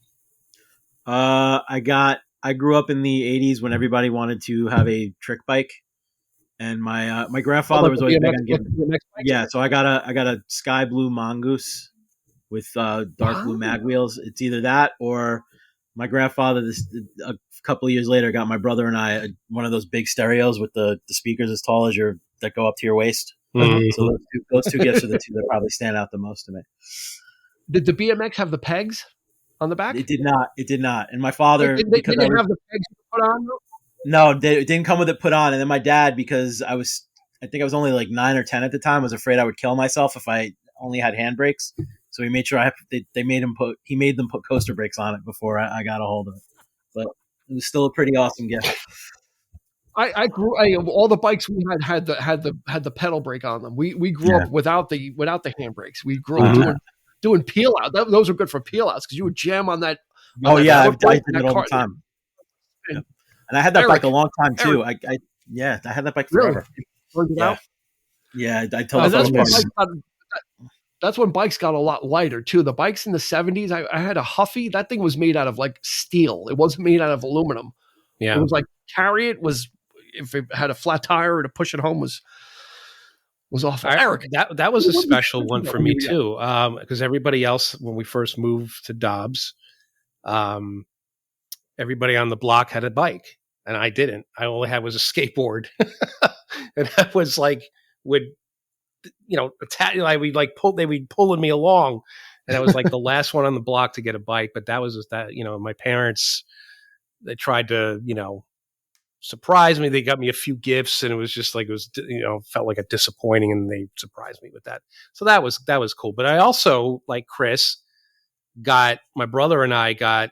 I grew up in the 80s when everybody wanted to have a trick bike, and my grandfather was always big on giving. Yeah, so I got a sky blue mongoose with dark blue mag wheels. It's either that or my grandfather. A couple of years later got my brother and I one of those big stereos with the speakers as tall as that go up to your waist. Mm-hmm. So those two gifts are the two that probably stand out the most to me. Did the BMX have the pegs on the back? It did not. It did not. And my father, did they have the pegs put on? No, it didn't come with it put on. And then my dad, because I think I was only like 9 or 10 at the time, was afraid I would kill myself if I only had handbrakes. So he made sure he made them put coaster brakes on it before I got a hold of it. But it was still a pretty awesome gift. I grew all the bikes we had the pedal brake on them. We grew up without the handbrakes. We grew up doing peel out. Those are good for peel outs because you would jam on that. I did it all the time. Yeah. And I had that bike a long time too. I had that bike forever. Really? Out? Yeah, I told that's when bikes got a lot lighter too. The bikes in the 70s, I had a Huffy. That thing was made out of like steel. It wasn't made out of aluminum. Yeah, it was like carry it was. If it had a flat tire to push it home was awful. Eric, that was a special one for me too, because everybody else, when we first moved to Dobbs, everybody on the block had a bike, and I didn't. I only had was a skateboard, and I was like, they would pulling me along, and I was like the last one on the block to get a bike. But that was just that, my parents, they tried to, surprised me. They got me a few gifts, and it was just like felt like a disappointing, and they surprised me with that. So that was cool. But I also, like Chris, my brother and I got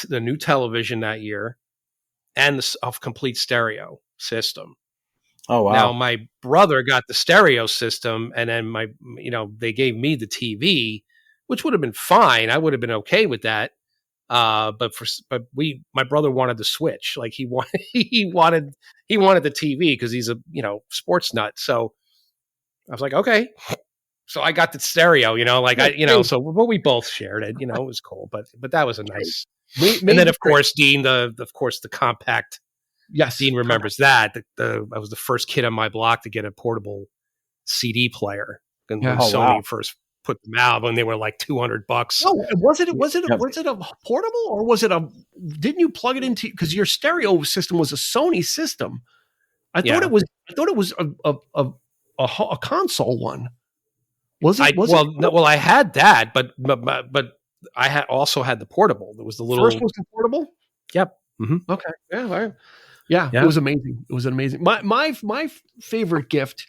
the new television that year and a complete stereo system. Oh wow! Now my brother got the stereo system, and then they gave me the TV, which would have been fine. I would have been okay with that. But my brother wanted the Switch. Like he wanted the TV because he's a sports nut. So I was like, okay. So I got the stereo. So we both shared it. It was cool. But that was a nice. And then of course Dean, the compact. Yes, Dean remembers that. I was the first kid on my block to get a portable CD player. And when Sony first put them out when they were like $200. No, was it a portable, or was it didn't you plug it into, because your stereo system was a Sony system? I thought it was a console one. Was it? Well, I had that, but I also had the portable. There was the little first was the portable. Yep. Mm-hmm. Okay. Yeah. All right. Yeah. It was amazing. It was amazing. My favorite gift.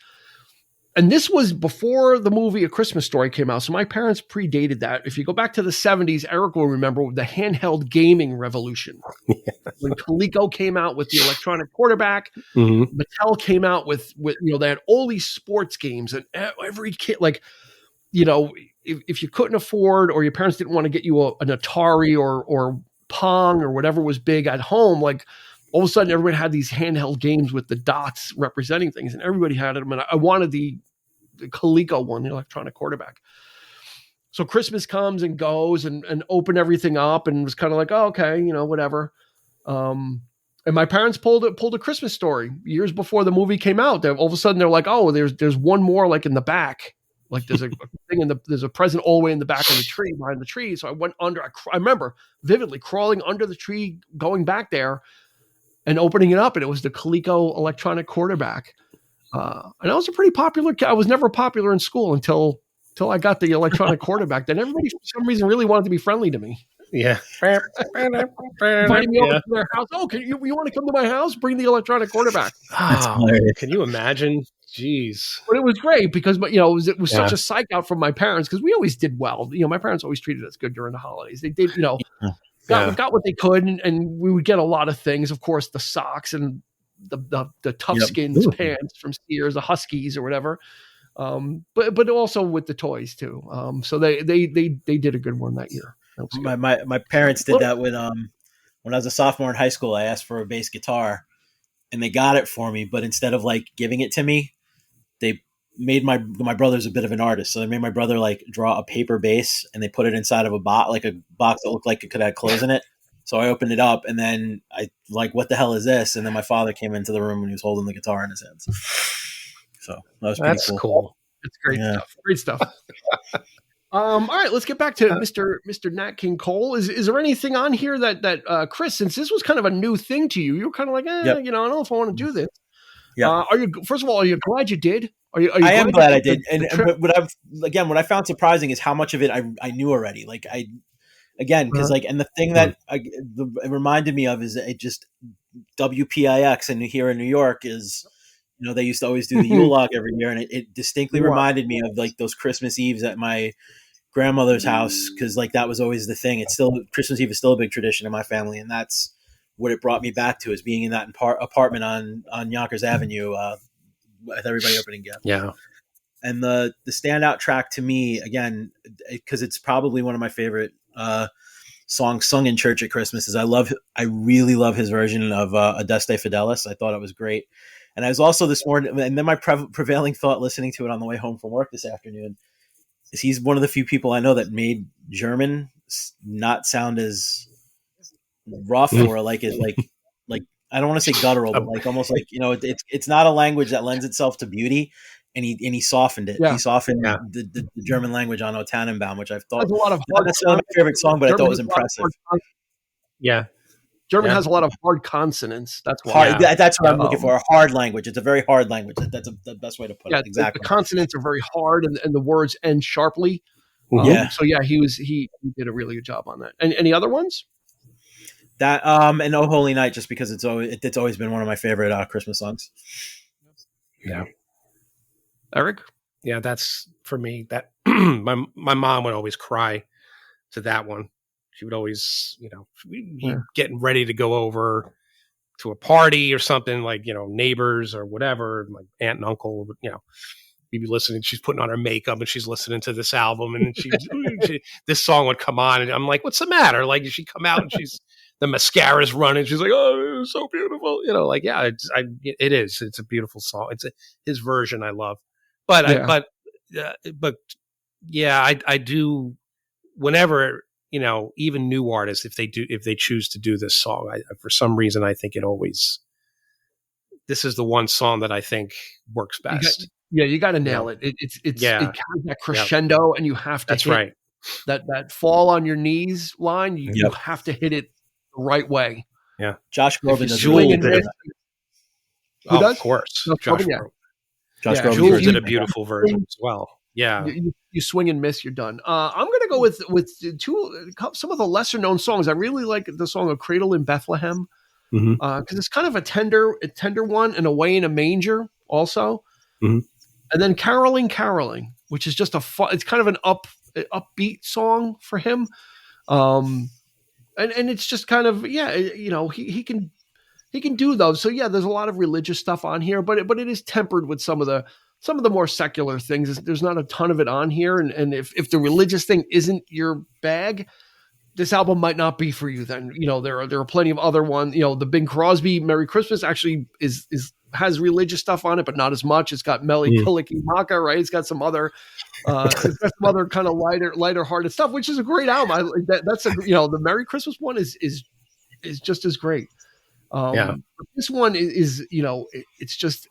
And this was before the movie A Christmas Story came out. So my parents predated that. If you go back to the 70s, Eric will remember the handheld gaming revolution. When Coleco came out with the electronic quarterback, Mattel came out with they had all these sports games, and every kid, if you couldn't afford, or your parents didn't want to get you an Atari or Pong or whatever was big at home, like all of a sudden everybody had these handheld games with the dots representing things, and everybody had them. And I wanted the Coleco one, the electronic quarterback. So Christmas comes and goes, and open everything up, and was kind of like, oh, okay, whatever. And my parents pulled a Christmas Story years before the movie came out. All of a sudden they're like, oh, there's one more like in the back. Like there's a thing there's a present all the way in the back of the tree, behind the tree. So I went under, I remember vividly crawling under the tree, going back there and opening it up. And it was the Coleco electronic quarterback. And I was a pretty popular kid. I was never popular in school until I got the electronic quarterback. Then everybody for some reason really wanted to be friendly to me. Yeah. Inviting me over to their house. Oh, you want to come to my house? Bring the electronic quarterback. Oh, can you imagine? Jeez. But it was great because, it was such a psych out from my parents, because we always did well. My parents always treated us good during the holidays. They did, got what they could, and we would get a lot of things. Of course, the socks and the tough skins pants from Sears, the Huskies or whatever. But also with the toys too. So they did a good one that year. That my parents did that with when I was a sophomore in high school. I asked for a bass guitar, and they got it for me. But instead of like giving it to me, they made my brother's a bit of an artist, so they made my brother like draw a paper bass, and they put it inside of a box that looked like it could have clothes in it. So I opened it up, and then I like, what the hell is this? And then my father came into the room and he was holding the guitar in his hands. So that was pretty cool. It's great stuff. Great stuff. All right, let's get back to Mr. Nat King Cole. Is there anything on here that Chris, since this was kind of a new thing to you, you were kind of like, I don't know if I want to do this. Yeah. First of all, are you glad you did? I am glad I did. But what I found surprising is how much of it I knew already. Like because and the thing that it reminded me of is it just WPIX and here in New York is, they used to always do the Yule log every year, and it distinctly reminded me of like those Christmas Eves at my grandmother's house, because like that was always the thing. It's still, Christmas Eve is still a big tradition in my family, and that's what it brought me back to, is being in that apartment on Yonkers Avenue with everybody opening gifts. Yeah. And the standout track to me, again, because it's probably one of my favorite songs sung in church at Christmas, is I really love his version of Adeste Fidelis. I thought it was great. And I was also this morning, and then my prevailing thought listening to it on the way home from work this afternoon, is he's one of the few people I know that made German not sound as rough or like I don't want to say guttural, but like almost like, it's not a language that lends itself to beauty. And he softened it. Yeah. He softened the German language on O Tannenbaum, which I thought that's not my favorite song, but German, I thought was impressive. Yeah. German has a lot of hard consonants. That's why. That's what I'm looking for. A hard language. It's a very hard language. That's the best way to put it. Exactly. The consonants are very hard, and the words end sharply. So he did a really good job on that. And any other ones? That and Oh Holy Night, just because it's always been one of my favorite Christmas songs. Yeah. Eric? Yeah, that's for me. That my mom would always cry to that one. She would always, getting ready to go over to a party or something, like, neighbors or whatever, my aunt and uncle, we'd be listening. She's putting on her makeup and she's listening to this album, and this song would come on, and I'm like, what's the matter? Like, she'd come out and the mascara's running. She's like, oh, it's so beautiful. It is. It's a beautiful song. It's his version I love. But I do, whenever, even new artists, if they choose to do this song, for some reason, I think this is the one song that I think works best. You got to nail it. It has that crescendo, and you have to hit that fall on your knees line. You have to hit it the right way. Yeah. Josh Groban does it. Of course. Josh Groban did a beautiful version as well. Yeah. You swing and miss, you're done. I'm going to go with some of the lesser known songs. I really like the song of Cradle in Bethlehem, because it's kind of a tender one, and Away in a Manger also. Mm-hmm. And then Caroling, which is just it's kind of an upbeat song for him. And it's just kind of, he can do those. So there's a lot of religious stuff on here, but it is tempered with some of the more secular things. There's not a ton of it on here. And if the religious thing isn't your bag, this album might not be for you then. There are plenty of other ones. The Bing Crosby Merry Christmas actually has religious stuff on it, but not as much. It's got Meli Kalikimaka, right? It's got some other kind of lighter hearted stuff, which is a great album. That's the Merry Christmas one is just as great. This one is it's just,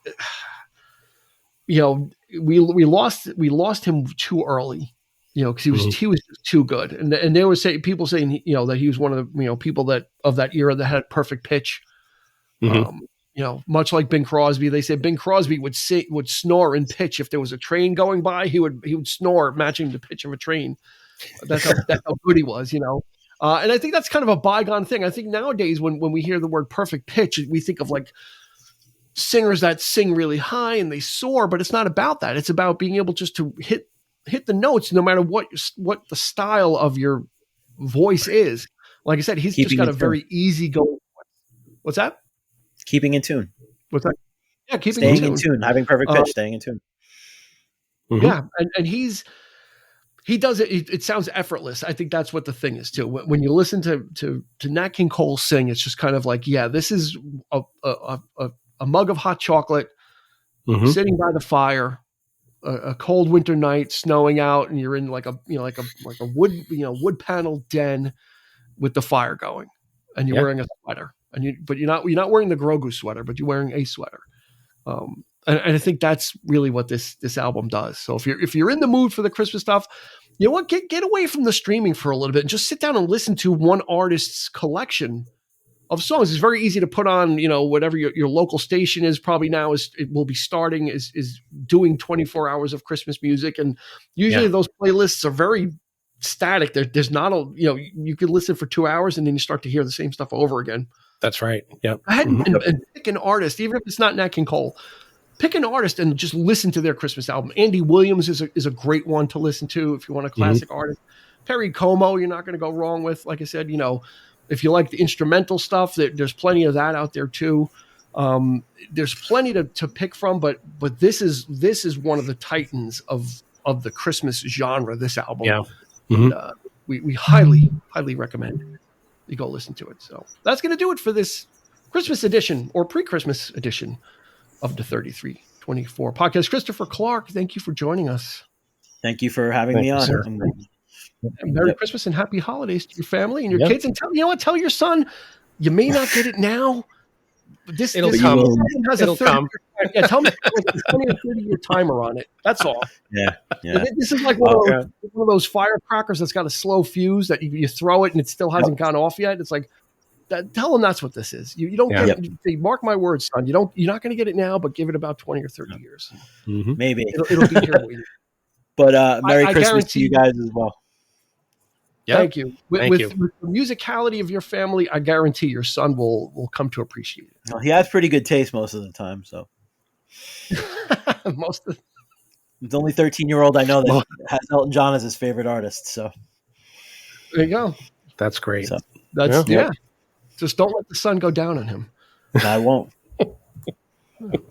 we lost him too early, because he was just too good, and they were people saying that he was one of the people that of that era that had perfect pitch. Much like Bing Crosby, they say Bing Crosby would snore in pitch. If there was a train going by, he would snore matching the pitch of a train. That's how good he was, and I think that's kind of a bygone thing. I think nowadays when we hear the word perfect pitch, we think of like singers that sing really high and they soar, but it's not about that. It's about being able just to hit the notes, no matter what the style of your voice is. Like I said, he's just got a very easy going. What's that? Keeping in tune. What's that? Yeah, staying in tune, having perfect pitch, staying in tune. Yeah, and he does it. It sounds effortless. I think that's what the thing is too. When you listen to Nat King Cole sing, it's just kind of like, this is a mug of hot chocolate, sitting by the fire, a cold winter night, snowing out, and you're in like a wood panel den with the fire going. and you're wearing a sweater, but you're not wearing the Grogu sweater, but you're wearing a sweater. And I think that's really what this album does. So if you're in the mood for the Christmas stuff, you know what, get away from the streaming for a little bit and just sit down and listen to one artist's collection of songs. It's very easy to put on, whatever your local station is probably now is doing 24 hours of Christmas music. And usually those playlists are very static. There's not you could listen for 2 hours and then you start to hear the same stuff over again. That's right. Yeah. Go ahead and pick an artist, even if it's not Nat King Cole. Pick an artist and just listen to their Christmas album. Andy Williams is a great one to listen to if you want a classic artist. Perry Como, you're not going to go wrong with. Like I said, if you like the instrumental stuff, there's plenty of that out there too. There's plenty to pick from, but this is one of the titans of the Christmas genre. This album, and, we highly recommend you go listen to it. So that's going to do it for this Christmas edition or pre-Christmas edition of the 3324 podcast. Christopher Clark, thank you for joining us. Thank you for having me on. And Merry Christmas and Happy Holidays to your family and your kids. And tell your son, you may not get it now, but it'll come. It'll come. Tell me there's a 20 or 30-year timer on it. That's all. Yeah. This is like one of those firecrackers that's got a slow fuse that you throw it and it still hasn't gone off yet. It's like, tell them that's what this is. You don't get it. Mark my words, son. You're not going to get it now, but give it about 20 or 30 years. Maybe it'll be here waiting. But Merry Christmas to you guys as well. Yeah. Thank you. With the musicality of your family, I guarantee your son will come to appreciate it. Well, he has pretty good taste most of the time. So the only 13-year-old I know that has Elton John as his favorite artist. So there you go. That's great. So, just don't let the sun go down on him. I won't.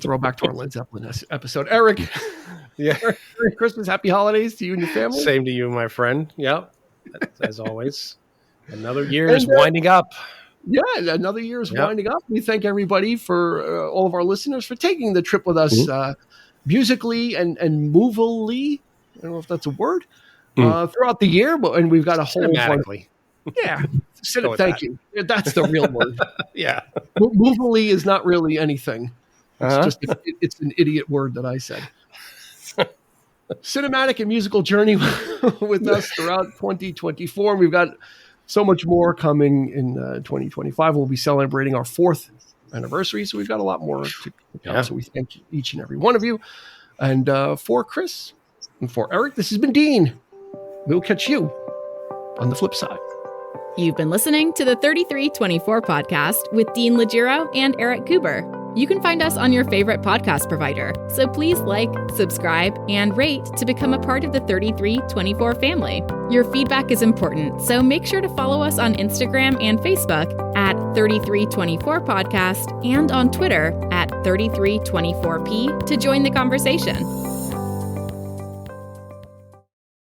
Throw back to our Led Zeppelin episode. Eric, Merry Christmas, Happy Holidays to you and your family. Same to you, my friend. Yep. As always, another year is winding up. Yeah, another year is winding up. We thank everybody for all of our listeners for taking the trip with us musically and movably. I don't know if that's a word throughout the year, and we've got a whole cinematically. Thank you. That's the real word. Movably is not really anything. It's just it's an idiot word that I said. Cinematic and musical journey with us throughout 2024. We've got so much more coming in 2025. We'll be celebrating our 4th anniversary, so we've got a lot more to come. So we thank each and every one of you. And for Chris and for Eric, this has been Dean. We'll catch you on the flip side. You've been listening to the 3324 podcast with Dean Legiro and Eric Kuber. You can find us on your favorite podcast provider, so please like, subscribe, and rate to become a part of the 3324 family. Your feedback is important, so make sure to follow us on Instagram and Facebook at 3324 podcast and on Twitter at 3324p to join the conversation.